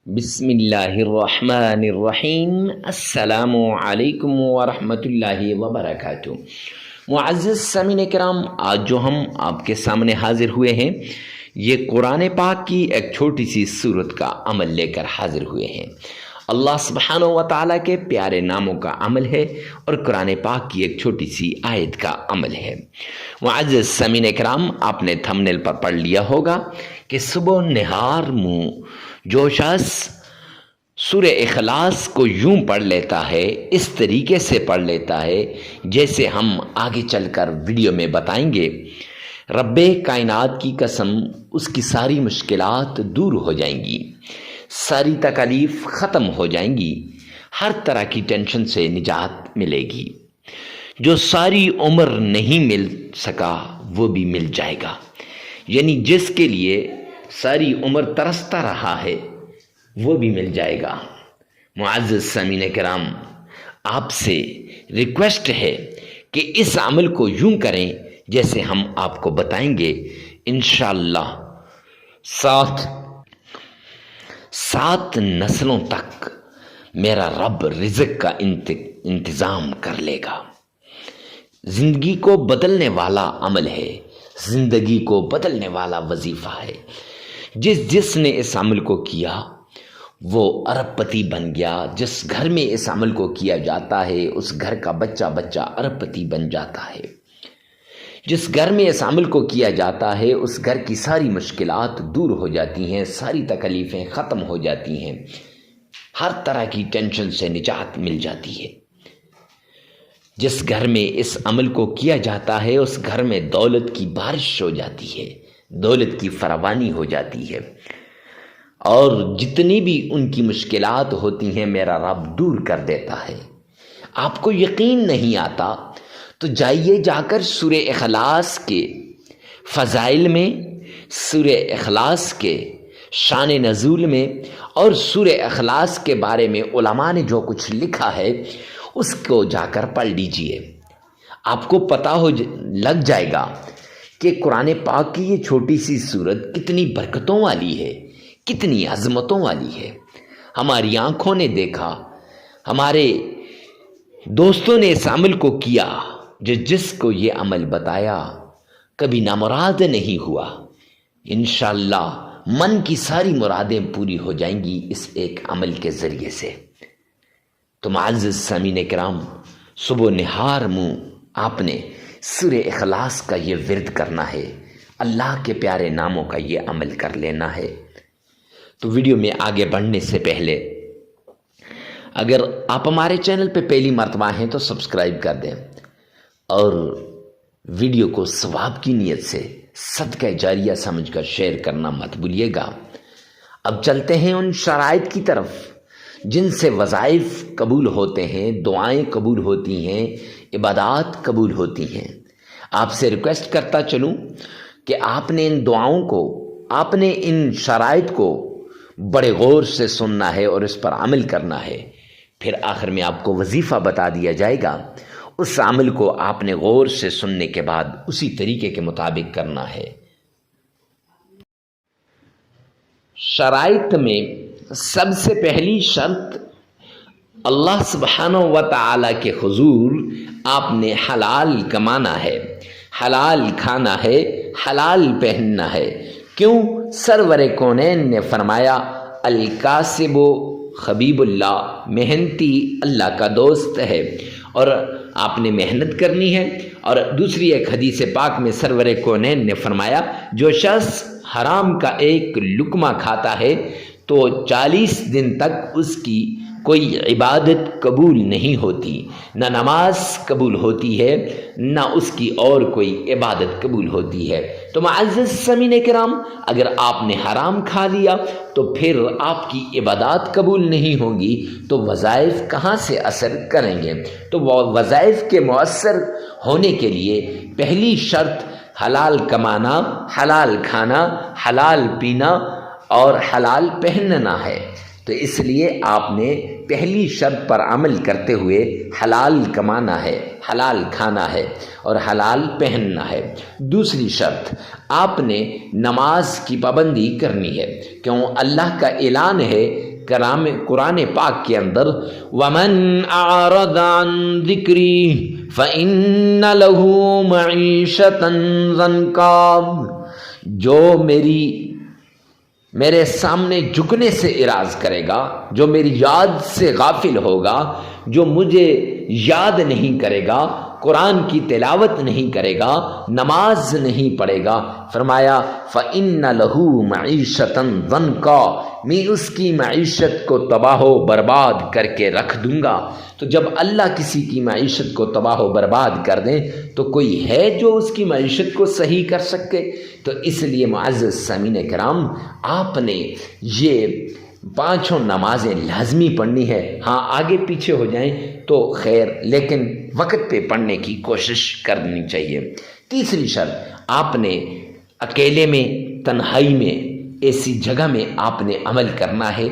بسم اللہ الرحمن الرحیم۔ السلام علیکم ورحمۃ اللہ وبرکاتہ۔ معزز سامعین کرام، آج جو ہم آپ کے سامنے حاضر ہوئے ہیں یہ قرآن پاک کی ایک چھوٹی سی سورت کا عمل لے کر حاضر ہوئے ہیں۔ اللہ سبحانہ و تعالیٰ کے پیارے ناموں کا عمل ہے اور قرآن پاک کی ایک چھوٹی سی آیت کا عمل ہے۔ معزز سامعین کرام، آپ نے تھمبنیل پر پڑھ لیا ہوگا کہ صبح نہار منہ جو شخص سورہ اخلاص کو یوں پڑھ لیتا ہے، اس طریقے سے پڑھ لیتا ہے جیسے ہم آگے چل کر ویڈیو میں بتائیں گے، رب کائنات کی قسم اس کی ساری مشکلات دور ہو جائیں گی، ساری تکالیف ختم ہو جائیں گی، ہر طرح کی ٹینشن سے نجات ملے گی، جو ساری عمر نہیں مل سکا وہ بھی مل جائے گا۔ یعنی جس کے لیے ساری عمر ترستا رہا ہے وہ بھی مل جائے گا۔ معزز سامعین کرام، آپ سے ریکویسٹ ہے کہ اس عمل کو یوں کریں جیسے ہم آپ کو بتائیں گے۔ انشاءاللہ سات نسلوں تک میرا رب رزق کا انتظام کر لے گا۔ زندگی کو بدلنے والا عمل ہے، زندگی کو بدلنے والا وظیفہ ہے۔ جس نے اس عمل کو کیا وہ ارب پتی بن گیا۔ جس گھر میں اس عمل کو کیا جاتا ہے اس گھر کا بچہ ارب پتی بن جاتا ہے۔ جس گھر میں اس عمل کو کیا جاتا ہے اس گھر کی ساری مشکلات دور ہو جاتی ہیں، ساری تکلیفیں ختم ہو جاتی ہیں، ہر طرح کی ٹینشن سے نجات مل جاتی ہے۔ جس گھر میں اس عمل کو کیا جاتا ہے اس گھر میں دولت کی بارش ہو جاتی ہے، دولت کی فراوانی ہو جاتی ہے، اور جتنی بھی ان کی مشکلات ہوتی ہیں میرا رب دور کر دیتا ہے۔ آپ کو یقین نہیں آتا تو جائیے جا کر سورہ اخلاص کے فضائل میں، سورہ اخلاص کے شان نزول میں اور سورہ اخلاص کے بارے میں علماء نے جو کچھ لکھا ہے اس کو جا کر پڑھ لیجئے۔ آپ کو پتہ لگ جائے گا کہ قرآن پاک کی یہ چھوٹی سی سورت کتنی برکتوں والی ہے، کتنی عظمتوں والی ہے۔ ہماری آنکھوں نے دیکھا، ہمارے دوستوں نے اس عمل کو کیا، جس کو یہ عمل بتایا کبھی نامراد نہیں ہوا۔ انشاءاللہ من کی ساری مرادیں پوری ہو جائیں گی اس ایک عمل کے ذریعے سے۔ تو معزز سامعین کرام، صبح نہار منہ آپ نے سورہ اخلاص کا یہ ورد کرنا ہے، اللہ کے پیارے ناموں کا یہ عمل کر لینا ہے۔ تو ویڈیو میں آگے بڑھنے سے پہلے اگر آپ ہمارے چینل پہ پہلی مرتبہ ہیں تو سبسکرائب کر دیں اور ویڈیو کو ثواب کی نیت سے صدقہ جاریہ سمجھ کر شیئر کرنا مت بھولیے گا۔ اب چلتے ہیں ان شرائط کی طرف جن سے وظائف قبول ہوتے ہیں، دعائیں قبول ہوتی ہیں، عبادات قبول ہوتی ہیں۔ آپ سے ریکویسٹ کرتا چلوں کہ آپ نے ان دعاؤں کو، آپ نے ان شرائط کو بڑے غور سے سننا ہے اور اس پر عمل کرنا ہے۔ پھر آخر میں آپ کو وظیفہ بتا دیا جائے گا، اس عمل کو آپ نے غور سے سننے کے بعد اسی طریقے کے مطابق کرنا ہے۔ شرائط میں سب سے پہلی شرط، اللہ سبحانہ و تعالیٰ کے حضور آپ نے حلال کمانا ہے، حلال کھانا ہے، حلال پہننا ہے۔ کیوں؟ سرور کونین نے فرمایا الکاسب حبیب اللہ، محنتی اللہ کا دوست ہے، اور آپ نے محنت کرنی ہے۔ اور دوسری ایک حدیث پاک میں سرور کونین نے فرمایا جو شخص حرام کا ایک لقمہ کھاتا ہے تو 40 دن تک اس کی کوئی عبادت قبول نہیں ہوتی، نہ نماز قبول ہوتی ہے نہ اس کی اور کوئی عبادت قبول ہوتی ہے۔ تو معزز سامعین کرام، اگر آپ نے حرام کھا لیا تو پھر آپ کی عبادات قبول نہیں ہوں گی تو وظائف کہاں سے اثر کریں گے؟ تو وہ وظائف کے مؤثر ہونے کے لیے پہلی شرط حلال کمانا، حلال کھانا، حلال پینا اور حلال پہننا ہے۔ تو اس لیے آپ نے پہلی شرط پر عمل کرتے ہوئے حلال کمانا ہے، حلال کھانا ہے اور حلال پہننا ہے۔ دوسری شرط، آپ نے نماز کی پابندی کرنی ہے، کیوں اللہ کا اعلان ہے قرآن پاک کے اندر وَمَنْ أَعْرَضَ عَنْ ذِكْرِي فَإِنَّ لَهُ مَعِيشَةً ضَنْكًا، جو میرے سامنے جھکنے سے اعراض کرے گا، جو میری یاد سے غافل ہوگا، جو مجھے یاد نہیں کرے گا، قرآن کی تلاوت نہیں کرے گا، نماز نہیں پڑھے گا، فرمایا فَإِنَّ لَهُ مَعِيشَةً ضَنْكًا، میں اس کی معیشت کو تباہ و برباد کر کے رکھ دوں گا۔ تو جب اللہ کسی کی معیشت کو تباہ و برباد کر دیں تو کوئی ہے جو اس کی معیشت کو صحیح کر سکے؟ تو اس لیے معزز سامعین کرام، آپ نے یہ 5 نمازیں لازمی پڑھنی ہے۔ ہاں آگے پیچھے ہو جائیں تو خیر، لیکن وقت پہ پڑھنے کی کوشش کرنی چاہیے۔ تیسری شرط، آپ نے اکیلے میں، تنہائی میں، ایسی جگہ میں آپ نے عمل کرنا ہے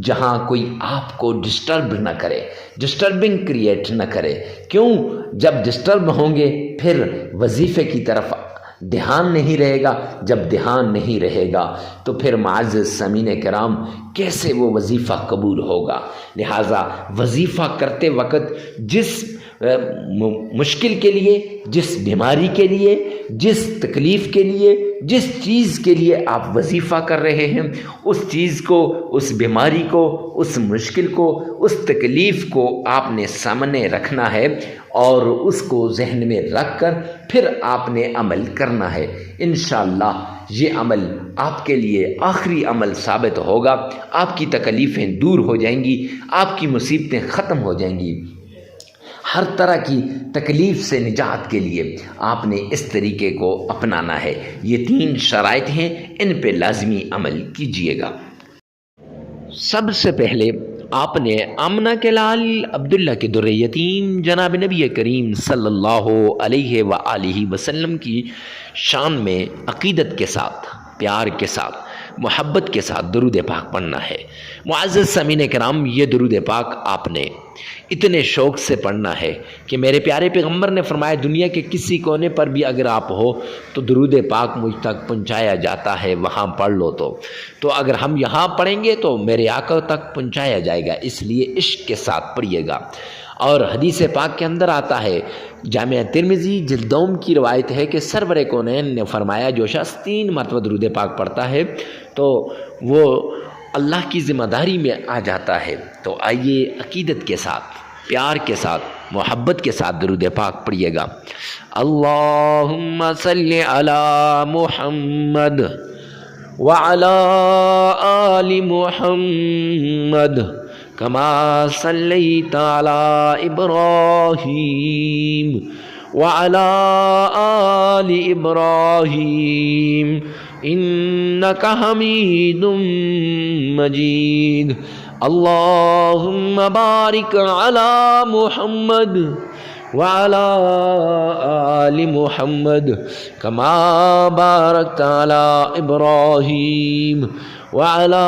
جہاں کوئی آپ کو ڈسٹرب نہ کرے، ڈسٹربنگ کریٹ نہ کرے۔ کیوں؟ جب ڈسٹرب ہوں گے پھر وظیفے کی طرف دھیان نہیں رہے گا، جب دھیان نہیں رہے گا تو پھر معزز سامعین کرام کیسے وہ وظیفہ قبول ہوگا؟ لہٰذا وظیفہ کرتے وقت جس مشکل کے لیے، جس بیماری کے لیے، جس تکلیف کے لیے، جس چیز کے لیے آپ وظیفہ کر رہے ہیں، اس چیز کو، اس بیماری کو، اس مشکل کو، اس تکلیف کو آپ نے سامنے رکھنا ہے اور اس کو ذہن میں رکھ کر پھر آپ نے عمل کرنا ہے۔ انشاءاللہ یہ عمل آپ کے لیے آخری عمل ثابت ہوگا، آپ کی تکلیفیں دور ہو جائیں گی، آپ کی مصیبتیں ختم ہو جائیں گی۔ ہر طرح کی تکلیف سے نجات کے لیے آپ نے اس طریقے کو اپنانا ہے۔ یہ 3 شرائط ہیں، ان پہ لازمی عمل کیجیے گا۔ سب سے پہلے آپ نے آمنہ کے لال عبداللہ کے در یتیم جناب نبی کریم صلی اللہ علیہ وآلہ وسلم کی شان میں عقیدت کے ساتھ، پیار کے ساتھ، محبت کے ساتھ درود پاک پڑھنا ہے۔ معزز سامعین کرام، یہ درود پاک آپ نے اتنے شوق سے پڑھنا ہے کہ میرے پیارے پیغمبر نے فرمایا دنیا کے کسی کونے پر بھی اگر آپ ہو تو درود پاک مجھ تک پہنچایا جاتا ہے، وہاں پڑھ لو۔ تو اگر ہم یہاں پڑھیں گے تو میرے آقا تک پہنچایا جائے گا، اس لیے عشق کے ساتھ پڑھیے گا۔ اور حدیث پاک کے اندر آتا ہے، جامعہ ترمذی جلد 2 کی روایت ہے کہ سرور کونین نے فرمایا جو شخص 3 مرتبہ درود پاک پڑھتا ہے تو وہ اللہ کی ذمہ داری میں آ جاتا ہے۔ تو آئیے عقیدت کے ساتھ، پیار کے ساتھ، محبت کے ساتھ درود پاک پڑھیے گا۔ اللہم صلی علی محمد وعلی آل محمد کما صلیت علی ابراہیم وعلی آل ابراہیم انک حمید مجید۔ اللہم بارک علی محمد وعلی آل محمد کما بارکت علی ابراہیم وعلی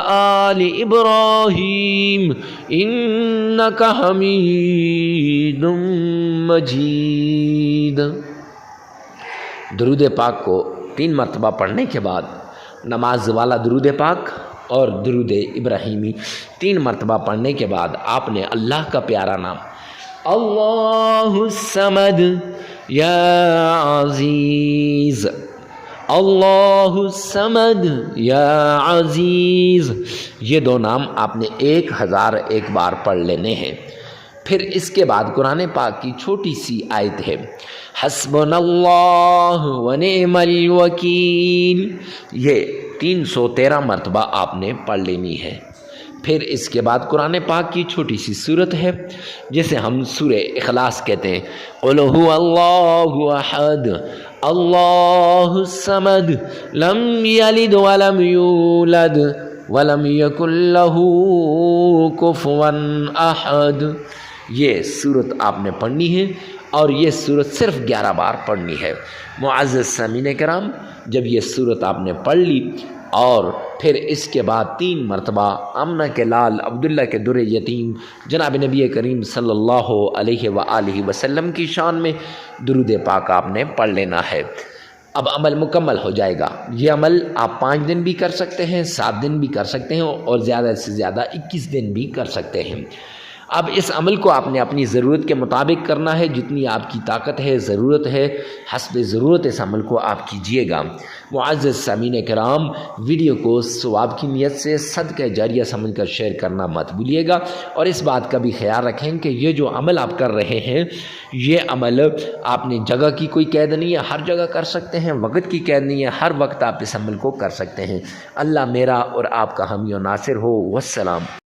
آل ابراہیم انک حمید مجید۔ درود پاک کو 3 مرتبہ پڑھنے کے بعد نماز والا درود پاک اور درود ابراہیمی 3 مرتبہ پڑھنے کے بعد آپ نے اللہ کا پیارا نام اللہ الصمد یا عزیز، اللہ الصمد یا عزیز، یہ 2 نام آپ نے 1001 بار پڑھ لینے ہیں۔ پھر اس کے بعد قرآن پاک کی چھوٹی سی آیت ہے حسبنا اللہ ونعم الوکیل، یہ 313 مرتبہ آپ نے پڑھ لینی ہے۔ پھر اس کے بعد قرآن پاک کی چھوٹی سی سورت ہے جسے ہم سورہ اخلاص کہتے ہیں، قل هو اللہ احد اللہ الصمد لم یلد ولم یولد ولم یکن لہ کفوا احد۔ یہ سورت آپ نے پڑھنی ہے اور یہ سورت صرف 11 بار پڑھنی ہے۔ معزز سامعین کرام، جب یہ سورت آپ نے پڑھ لی اور پھر اس کے بعد 3 مرتبہ آمنہ کے لال عبداللہ کے در یتیم جناب نبی کریم صلی اللہ علیہ وآلہ وسلم کی شان میں درود پاک آپ نے پڑھ لینا ہے۔ اب عمل مکمل ہو جائے گا۔ یہ عمل آپ 5 دن بھی کر سکتے ہیں، 7 دن بھی کر سکتے ہیں اور زیادہ سے زیادہ 21 دن بھی کر سکتے ہیں۔ اب اس عمل کو آپ نے اپنی ضرورت کے مطابق کرنا ہے، جتنی آپ کی طاقت ہے، ضرورت ہے، حسب ضرورت اس عمل کو آپ کیجئے گا۔ معزز سامعین کرام، ویڈیو کو ثواب کی نیت سے صدقہ جاریہ سمجھ کر شیئر کرنا مت بھولیے گا، اور اس بات کا بھی خیال رکھیں کہ یہ جو عمل آپ کر رہے ہیں، یہ عمل آپ نے جگہ کی کوئی قید نہیں ہے، ہر جگہ کر سکتے ہیں، وقت کی قید نہیں ہے، ہر وقت آپ اس عمل کو کر سکتے ہیں۔ اللہ میرا اور آپ کا حامی و ناصر ہو۔ والسلام۔